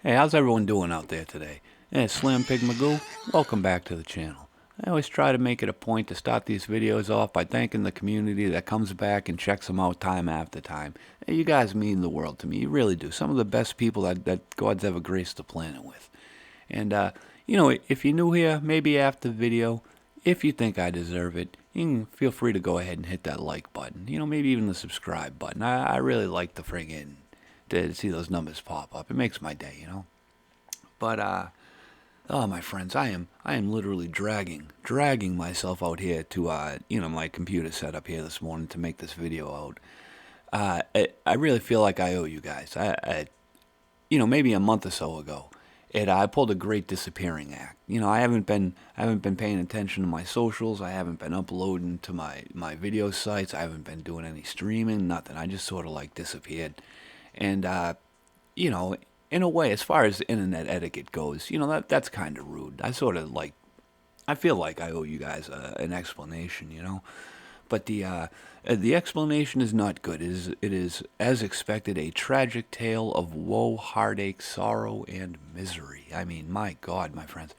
Hey, how's everyone doing out there today? Hey, it's Slampig Magoo. Welcome back to the channel. I always try to make it a point to start these videos off by thanking the community that comes back and checks them out time after time. Hey, you guys mean the world to me. You really do. Some of the best people that God's ever graced the planet with. And, if you're new here, maybe after the video, if you think I deserve it, you can feel free to go ahead and hit that like button. Maybe even the subscribe button. I really like the friggin' to see those numbers pop up. It makes my day, But oh my friends, I am literally dragging myself out here to my computer setup here this morning to make this video out. I really feel like I owe you guys. Maybe a month or so ago, I pulled a great disappearing act. I haven't been paying attention to my socials. I haven't been uploading to my video sites. I haven't been doing any streaming, nothing. I just sort of like disappeared. And, in a way, as far as internet etiquette goes, that's kind of rude. I feel like I owe you guys an explanation, But the explanation is not good. It is, as expected, a tragic tale of woe, heartache, sorrow, and misery. I mean, my God, my friends.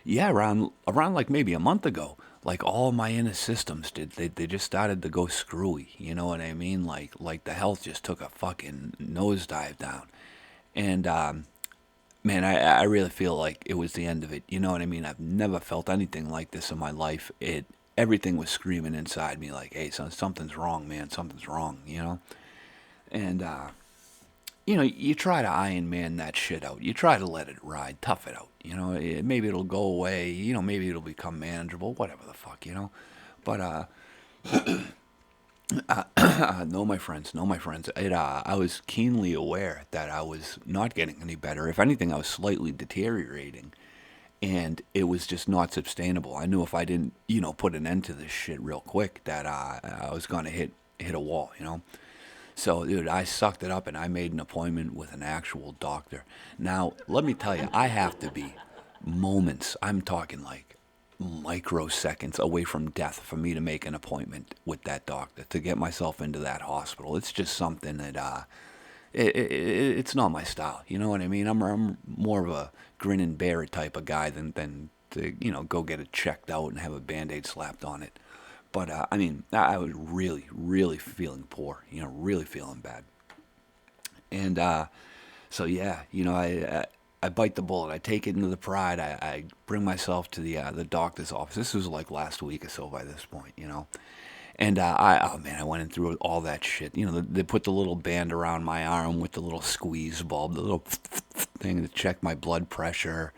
Around like maybe a month ago, like all my inner systems they just started to go screwy. You know what I mean? Like the health just took a fucking nosedive down. And man, I really feel like it was the end of it. You know what I mean? I've never felt anything like this in my life. Everything was screaming inside me like, hey, son, something's wrong, man. Something's wrong, And you try to Iron Man that shit out. You try to let it ride, tough it out. Maybe it'll go away. Maybe it'll become manageable. Whatever the fuck, But no, my friends. I was keenly aware that I was not getting any better. If anything, I was slightly deteriorating, and it was just not sustainable. I knew if I didn't, put an end to this shit real quick, that I was gonna hit a wall, So, dude, I sucked it up and I made an appointment with an actual doctor. Now, let me tell you, I have to be moments, I'm talking like microseconds away from death for me to make an appointment with that doctor, to get myself into that hospital. It's just something that, it's not my style. You know what I mean? I'm more of a grin and bear it type of guy than to, go get it checked out and have a Band-Aid slapped on it. But, I was really, really feeling poor, really feeling bad. And so, yeah, I bite the bullet. I take it into the pride. I bring myself to the doctor's office. This was like last week or so by this point, And I went in through all that shit. They put the little band around my arm with the little squeeze bulb, the little thing to check my blood pressure,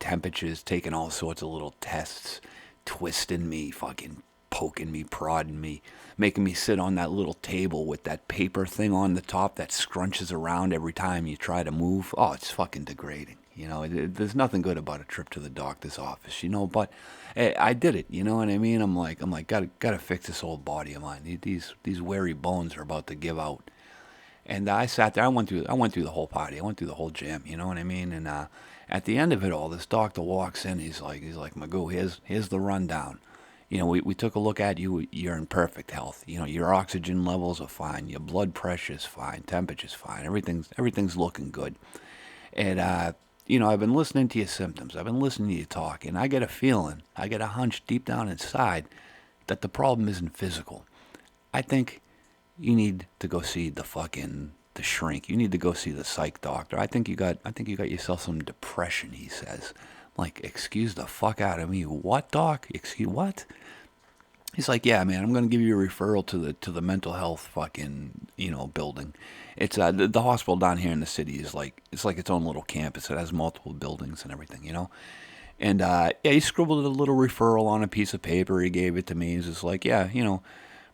temperatures, taking all sorts of little tests, twisting me, fucking poking me, prodding me, making me sit on that little table with that paper thing on the top that scrunches around every time you try to move. Oh, it's fucking degrading. There's nothing good about a trip to the doctor's office, but I did it. You know what I mean? I'm like, gotta fix this old body of mine. These weary bones are about to give out. And I sat there. I went through the whole party. I went through the whole gym. You know what I mean? And at the end of it all, this doctor walks in. He's like, Magoo, here's the rundown. We took a look at you. You're in perfect health. Your oxygen levels are fine. Your blood pressure's fine. Temperature's fine. Everything's looking good. And I've been listening to your symptoms. I've been listening to you talk, and I get a feeling, I get a hunch deep down inside that the problem isn't physical. I think you need to go see the shrink. You need to go see the psych doctor. I think you got yourself some depression, he says. Like, excuse the fuck out of me. What, doc? Excuse what? He's like, yeah, man, I'm going to give you a referral to the mental health fucking, building. It's the hospital down here in the city is like, it's like its own little campus. It has multiple buildings and everything, And he scribbled a little referral on a piece of paper. He gave it to me. He's just like, yeah,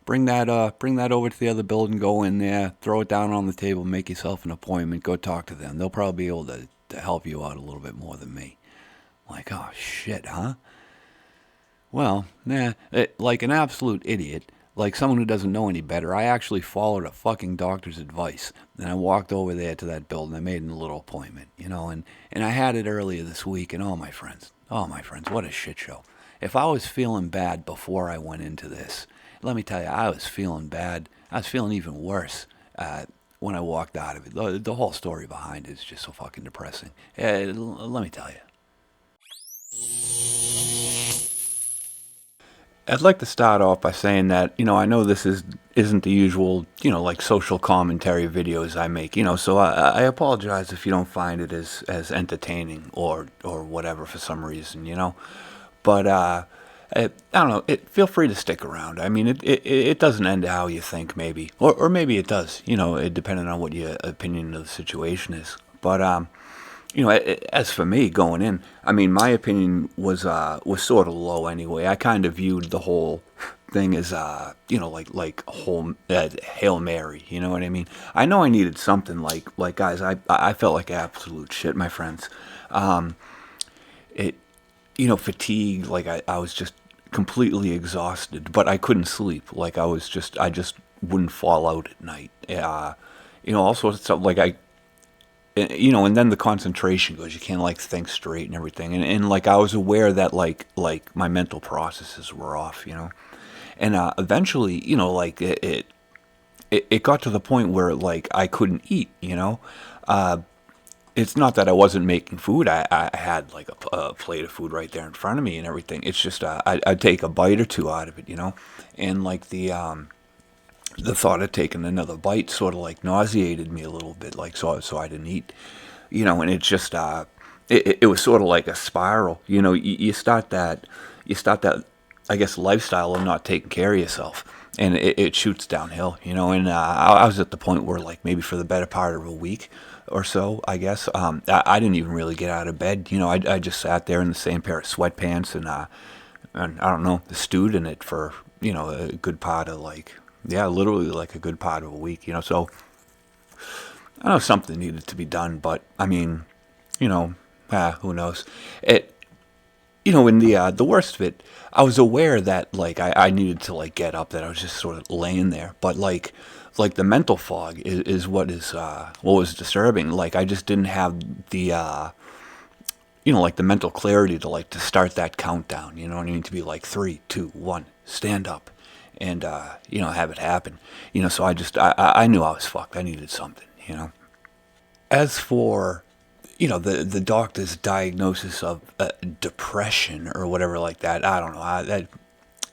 bring that over to the other building, go in there, throw it down on the table, make yourself an appointment, go talk to them. They'll probably be able to help you out a little bit more than me. Like, oh shit, huh? Well, like an absolute idiot, like someone who doesn't know any better, I actually followed a fucking doctor's advice. And I walked over there to that building. I made a little appointment, and I had it earlier this week. And oh my friends, what a shit show. if I was feeling bad before I went into this, let me tell you, I was feeling bad. I was feeling even worse when I walked out of it. The whole story behind it is just so fucking depressing. Let me tell you. I'd like to start off by saying that, I know this isn't the usual, like social commentary videos I make, so I apologize if you don't find it as entertaining or whatever for some reason, But I don't know. Feel free to stick around. I mean, it doesn't end how you think, maybe, or maybe it does. Depending on what your opinion of the situation is. But as for me going in, I mean, my opinion was sort of low anyway. I kind of viewed the whole thing as like whole Hail Mary. You know what I mean? I know I needed something like guys. I felt like absolute shit, my friends. It fatigue. Like I was just completely exhausted, but I couldn't sleep. Like I just wouldn't fall out at night. All sorts of stuff. And then the concentration goes. You can't like think straight and everything. And like I was aware that like my mental processes were off. And eventually, like it got to the point where like I couldn't eat. It's not that I wasn't making food. I had like a plate of food right there in front of me and everything. It's just I'd take a bite or two out of it, and like the thought of taking another bite sort of like nauseated me a little bit, like so I didn't eat, and it just it was sort of like a spiral, you start that I guess lifestyle of not taking care of yourself, and it shoots downhill, and I was at the point where like maybe for the better part of a week or so, I guess, I didn't even really get out of bed, I just sat there in the same pair of sweatpants and I don't know, stewed in it for a good part of like. Yeah, literally like a good part of a week, so I know something needed to be done, but I mean, who knows? In the worst of it, I was aware that like I needed to like get up, that I was just sort of laying there, but like the mental fog is what was disturbing. Like I just didn't have the like the mental clarity to start that countdown, you know what I mean? To be like 3, 2, 1, stand up. And have it happen, so I knew I was fucked. I needed something, As for the doctor's diagnosis of depression or whatever like that, I don't know.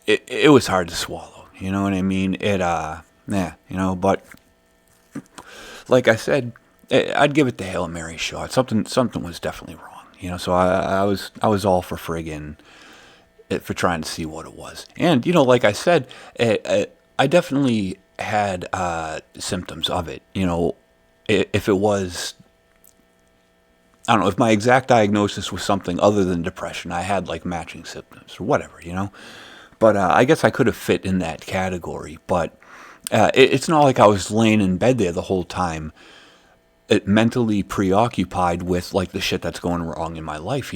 It was hard to swallow, you know what I mean? But like I said, I'd give it the Hail Mary shot. Something was definitely wrong, So I was all for friggin' for trying to see what it was. And, like I said, I definitely had symptoms of it. If it was, I don't know, if my exact diagnosis was something other than depression, I had like matching symptoms or whatever, But I guess I could have fit in that category. But it's not like I was laying in bed there the whole time, mentally preoccupied with like the shit that's going wrong in my life.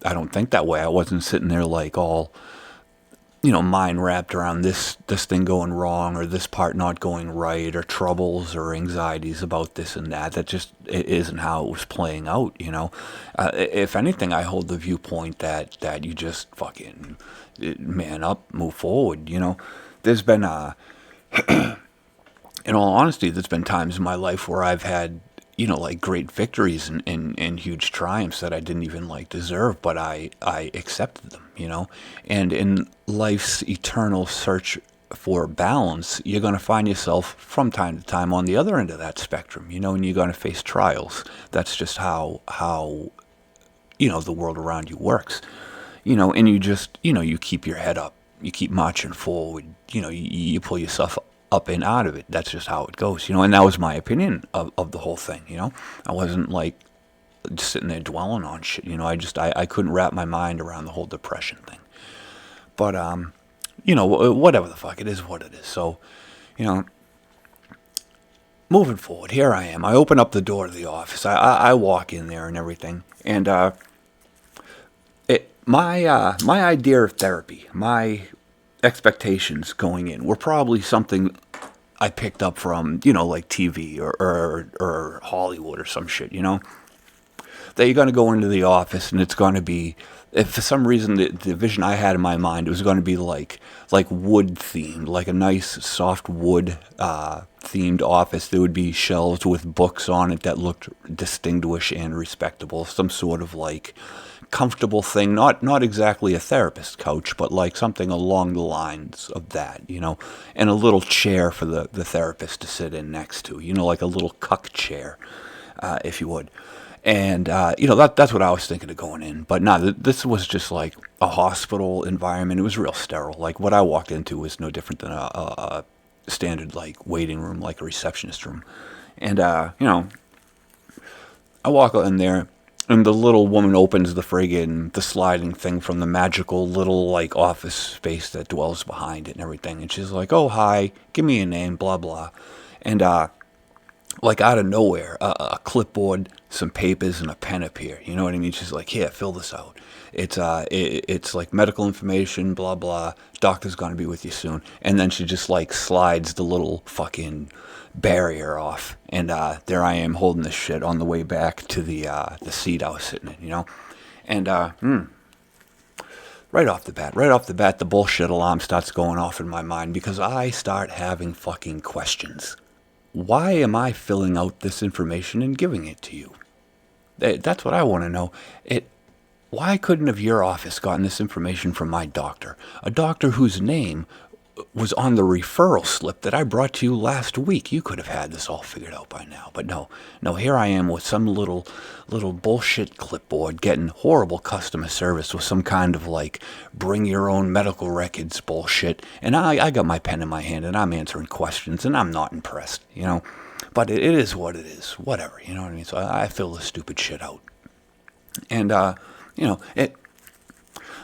I don't think that way. I wasn't sitting there like all, mind wrapped around this thing going wrong or this part not going right or troubles or anxieties about this and that. That just it isn't how it was playing out, If anything, I hold the viewpoint that you just fucking man up, move forward, There's been, in all honesty, there's been times in my life where I've had like great victories and huge triumphs that I didn't even like deserve, but I accepted them, And in life's eternal search for balance, you're going to find yourself from time to time on the other end of that spectrum, and you're going to face trials. That's just how the world around you works, and you just, you keep your head up, you keep marching forward, you pull yourself up and out of it. That's just how it goes, and that was my opinion of the whole thing, I wasn't like just sitting there dwelling on shit, I couldn't wrap my mind around the whole depression thing. But, whatever the fuck, it is what it is. So, moving forward, here I am. I open up the door to the office. I walk in there and everything. And, my idea of therapy, my expectations going in were probably something I picked up from, like TV or Hollywood or some shit, that you're going to go into the office and it's going to be, if for some reason the vision I had in my mind, it was going to be like wood themed, like a nice soft wood themed office. There would be shelves with books on it that looked distinguished and respectable, some sort of like comfortable thing, not exactly a therapist couch, but like something along the lines of that, and a little chair for the therapist to sit in next to, like a little cuck chair, if you would. And, that's what I was thinking of going in. But no, this was just like a hospital environment. It was real sterile. Like what I walked into was no different than a standard like waiting room, like a receptionist room. And, I walk in there, and the little woman opens the sliding thing from the magical little like office space that dwells behind it and everything. And she's like, "Oh, hi, give me a name, blah blah." And like out of nowhere, a clipboard, some papers, and a pen appear. You know what I mean? She's like, "Here, fill this out. It's like medical information, blah blah. Doctor's gonna be with you soon." And then she just like slides the little fucking barrier off, and there I am holding this shit on the way back to the seat I was sitting in, and right off the bat, the bullshit alarm starts going off in my mind because I start having fucking questions. Why am I filling out this information and giving it to you? That's what I want to know. Why couldn't have your office gotten this information from my doctor? A doctor whose name was on the referral slip that I brought to you last week. You could have had this all figured out by now. But no, here I am with some little bullshit clipboard getting horrible customer service with some kind of like bring your own medical records bullshit. And I got my pen in my hand and I'm answering questions and I'm not impressed, But it is what it is. Whatever, you know what I mean? So I fill this stupid shit out. And, it,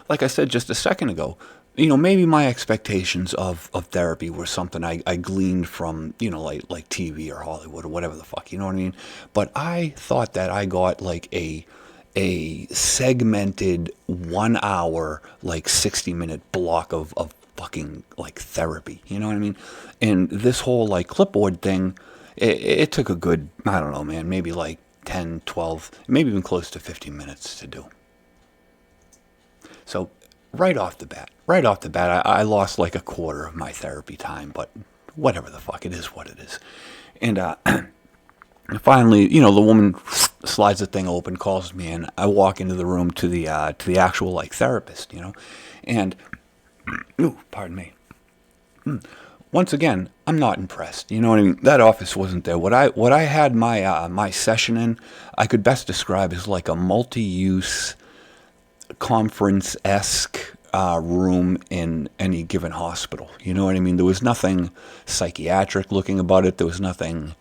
like I said just a second ago, maybe my expectations of therapy were something I gleaned from, like TV or Hollywood or whatever the fuck, you know what I mean? But I thought that I got like a segmented 1 hour, like 60-minute block of fucking like therapy, you know what I mean? And this whole like clipboard thing, it took a good, I don't know, man, maybe like 10, 12, maybe even close to 15 minutes to do. So right off the bat, I lost like a quarter of my therapy time, but whatever the fuck, it is what it is. And finally, the woman slides the thing open, calls me in. I walk into the room to the actual like therapist, and pardon me. Once again, I'm not impressed. You know what I mean? That office wasn't there. What I had my session in, I could best describe as like a multi-use conference-esque room in any given hospital. You know what I mean? There was nothing psychiatric looking about it. There was nothing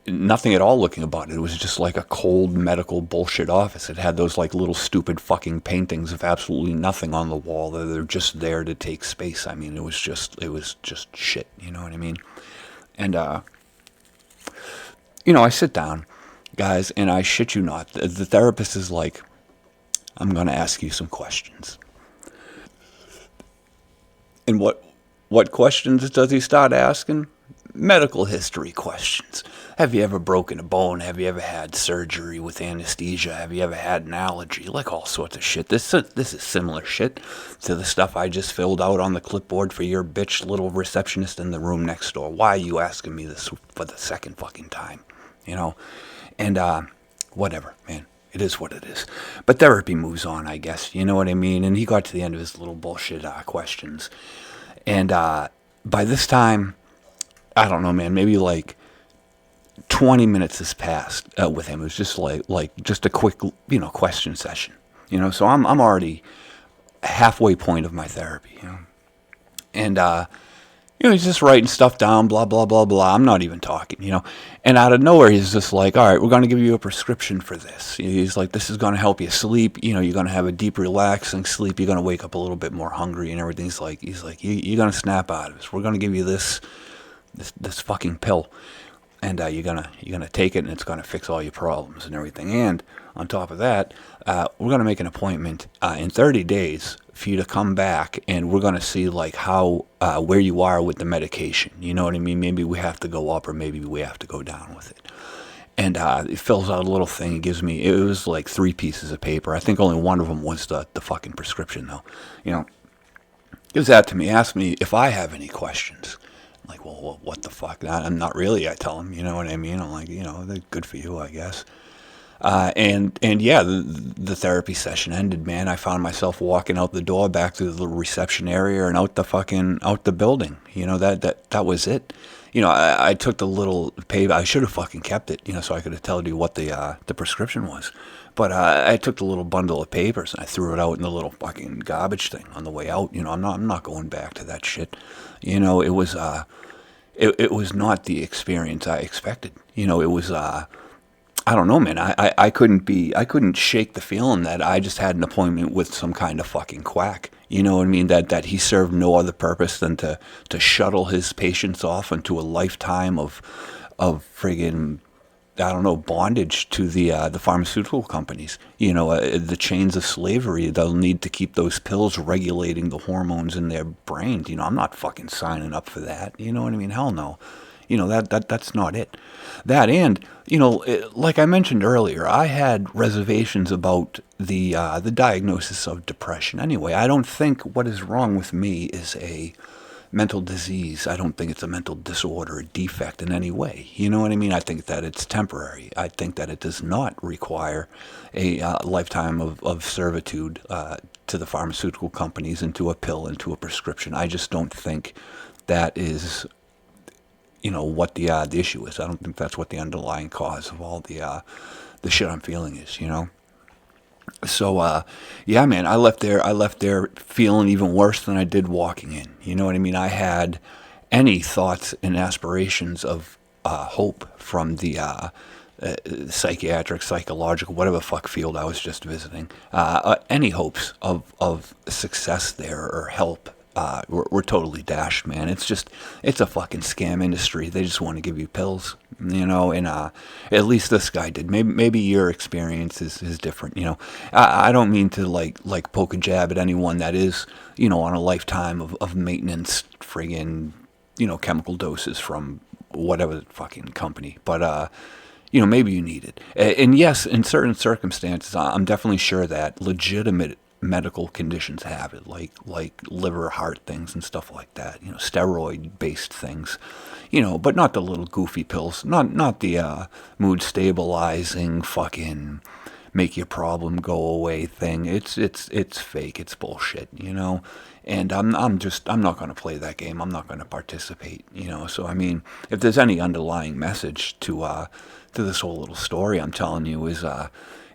at all looking about it. It was just like a cold medical bullshit office. It had those like little stupid fucking paintings of absolutely nothing on the wall. They're just there to take space. I mean, it was just shit. You know what I mean? And I sit down, guys, and I shit you not, the therapist is like, "I'm going to ask you some questions." And what questions does he start asking? Medical history questions. Have you ever broken a bone? Have you ever had surgery with anesthesia? Have you ever had an allergy? Like all sorts of shit. This is similar shit to the stuff I just filled out on the clipboard for your bitch little receptionist in the room next door. Why are you asking me this for the second fucking time? And whatever, man. It is what it is. But therapy moves on, I guess. You know what I mean? And he got to the end of his little bullshit questions. And by this time, I don't know, man, maybe like 20 minutes has passed with him. It was just like just a quick, question session. So I'm already halfway point of my therapy, And he's just writing stuff down, blah, blah, blah, blah. I'm not even talking, And out of nowhere, he's just like, "All right, we're going to give you a prescription for this." He's like, "This is going to help you sleep. You're going to have a deep, relaxing sleep. You're going to wake up a little bit more hungry and everything." He's like, "You're going to snap out of this. We're going to give you this fucking pill. And you're gonna take it, and it's gonna fix all your problems and everything. And on top of that, we're gonna make an appointment in 30 days for you to come back, and we're gonna see like how where you are with the medication. You know what I mean? Maybe we have to go up, or maybe we have to go down with it." and it fills out a little thing. He gives me, it was like 3 pieces of paper. I think only one of them was the fucking prescription, though. You know, gives that to me, asks me if I have any questions. I'm like, well, what the fuck? I'm not really, I tell him, you know what I mean? I'm like, they're good for you, I guess. And yeah, the therapy session ended, man. I found myself walking out the door back to the reception area and out the building. That was it. I took the little paper. I should have fucking kept it, so I could have told you what the prescription was. But I took the little bundle of papers and I threw it out in the little fucking garbage thing on the way out. I'm not going back to that shit. It was it was not the experience I expected. It was I don't know, man. I couldn't shake the feeling that I just had an appointment with some kind of fucking quack. You know what I mean? That he served no other purpose than to shuttle his patients off into a lifetime of friggin', I don't know, bondage to the pharmaceutical companies. The chains of slavery. They'll need to keep those pills regulating the hormones in their brains. I'm not fucking signing up for that. You know what I mean? Hell no. That's not it. That, and like I mentioned earlier, I had reservations about the diagnosis of depression. Anyway, I don't think what is wrong with me is a mental disease. I don't think it's a mental disorder, a defect in any way. You know what I mean? I think that it's temporary. I think that it does not require a lifetime of servitude to the pharmaceutical companies, into a pill, into a prescription. I just don't think that is what the issue is. I don't think that's what the underlying cause of all the shit I'm feeling is. So yeah, man, I left there feeling even worse than I did walking in. You know what I mean? I had any thoughts and aspirations of hope from the psychiatric, psychological, whatever fuck field I was just visiting. Any hopes of success there or help we're totally dashed, man. It's a fucking scam industry. They just want to give you pills, and at least this guy did. Maybe your experience is different, I don't mean to like poke a jab at anyone that is, on a lifetime of maintenance, friggin', chemical doses from whatever fucking company, but maybe you need it. And yes, in certain circumstances, I'm definitely sure that legitimate medical conditions have it, like liver, heart things and stuff like that, steroid based things, but not the little goofy pills, not the mood stabilizing fucking make your problem go away thing. It's fake, it's bullshit, and I'm not going to play that game. I'm not going to participate, so I mean, if there's any underlying message to this whole little story I'm telling you is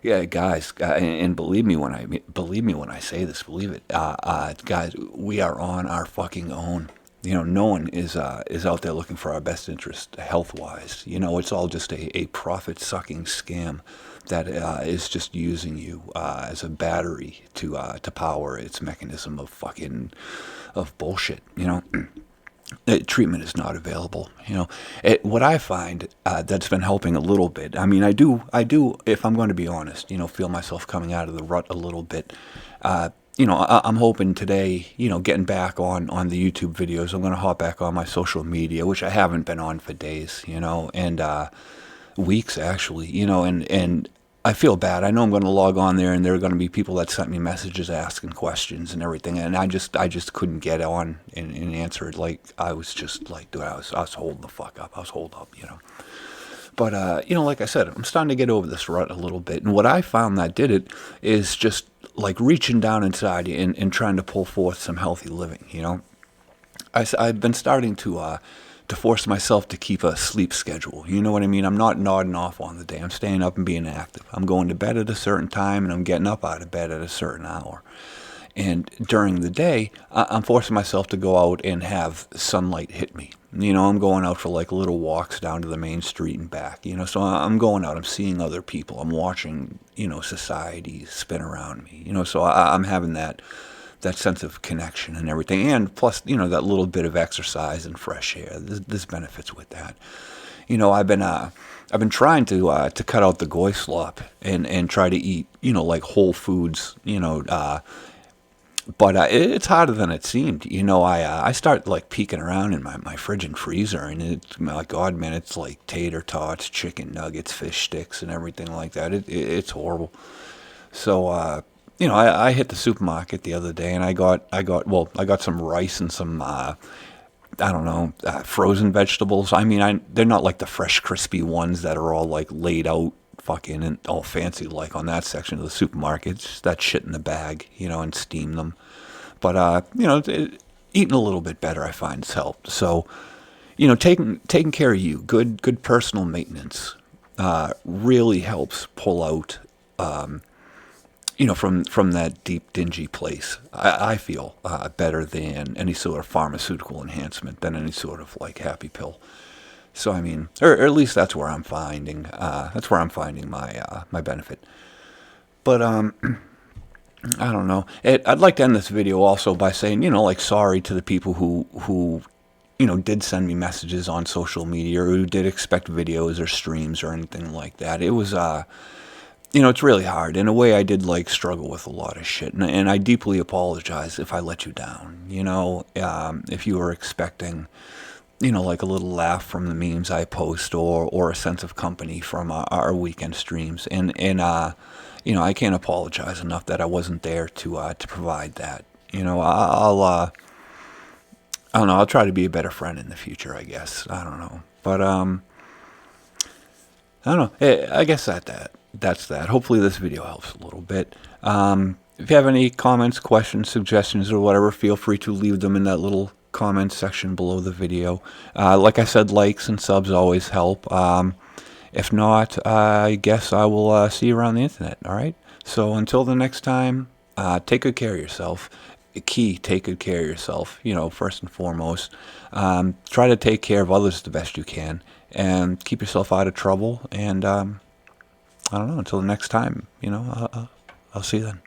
yeah, guys, and believe me when I say this, believe it, guys, we are on our fucking own. No one is out there looking for our best interest health wise. It's all just a profit sucking scam that is just using you as a battery to power its mechanism of bullshit. Treatment is not available. What I find that's been helping a little bit. I mean, I do. If I'm going to be honest, feel myself coming out of the rut a little bit. I'm hoping today, getting back on the YouTube videos. I'm going to hop back on my social media, which I haven't been on for days, and weeks actually, and I feel bad. I know I'm going to log on there, and there are going to be people that sent me messages asking questions and everything, and I just couldn't get on and answer it. Like, I was just like, dude, I was holding the fuck up. I was holed up, But like I said, I'm starting to get over this rut a little bit, and what I found that did it is just like reaching down inside and trying to pull forth some healthy living. I've been starting to force myself to keep a sleep schedule. You know what I mean? I'm not nodding off on the day. I'm staying up and being active. I'm going to bed at a certain time, and I'm getting up out of bed at a certain hour. And during the day, I'm forcing myself to go out and have sunlight hit me. I'm going out for like little walks down to the main street and back. So I'm going out. I'm seeing other people. I'm watching, society spin around me. So I'm having that sense of connection and everything, and plus, that little bit of exercise and fresh air. There's benefits with that. I've been trying to cut out the goy slop and try to eat, like whole foods, But it's harder than it seemed. I start like peeking around in my fridge and freezer, and it's, my God, man, it's like tater tots, chicken nuggets, fish sticks, and everything like that. It's horrible. So, I hit the supermarket the other day, and I got some rice and some, I don't know, frozen vegetables. I mean, they're not like the fresh, crispy ones that are all like laid out fucking and all fancy like on that section of the supermarket. It's just that shit in the bag, and steam them. But, eating a little bit better, I find, has helped. So, taking care of you, good personal maintenance, really helps pull out, from that deep, dingy place. I feel better than any sort of pharmaceutical enhancement, than any sort of like happy pill. So I mean, or at least that's where I'm finding my benefit. But I don't know. I'd like to end this video also by saying, like, sorry to the people who did send me messages on social media, or who did expect videos or streams or anything like that. It was it's really hard. In a way, I did like struggle with a lot of shit, and I deeply apologize if I let you down. If you were expecting, like a little laugh from the memes I post, or a sense of company from our weekend streams, and I can't apologize enough that I wasn't there to provide that. I don't know. I'll try to be a better friend in the future, I guess. I don't know, but I don't know. I guess that's that. Hopefully this video helps a little bit. If you have any comments, questions, suggestions, or whatever, feel free to leave them in that little comment section below the video. Like I said, likes and subs always help. If not, I guess I will see you around the internet. All right? So until the next time, take good care of yourself. Take good care of yourself, first and foremost. Try to take care of others the best you can, and keep yourself out of trouble. And I don't know, until the next time, I'll see you then.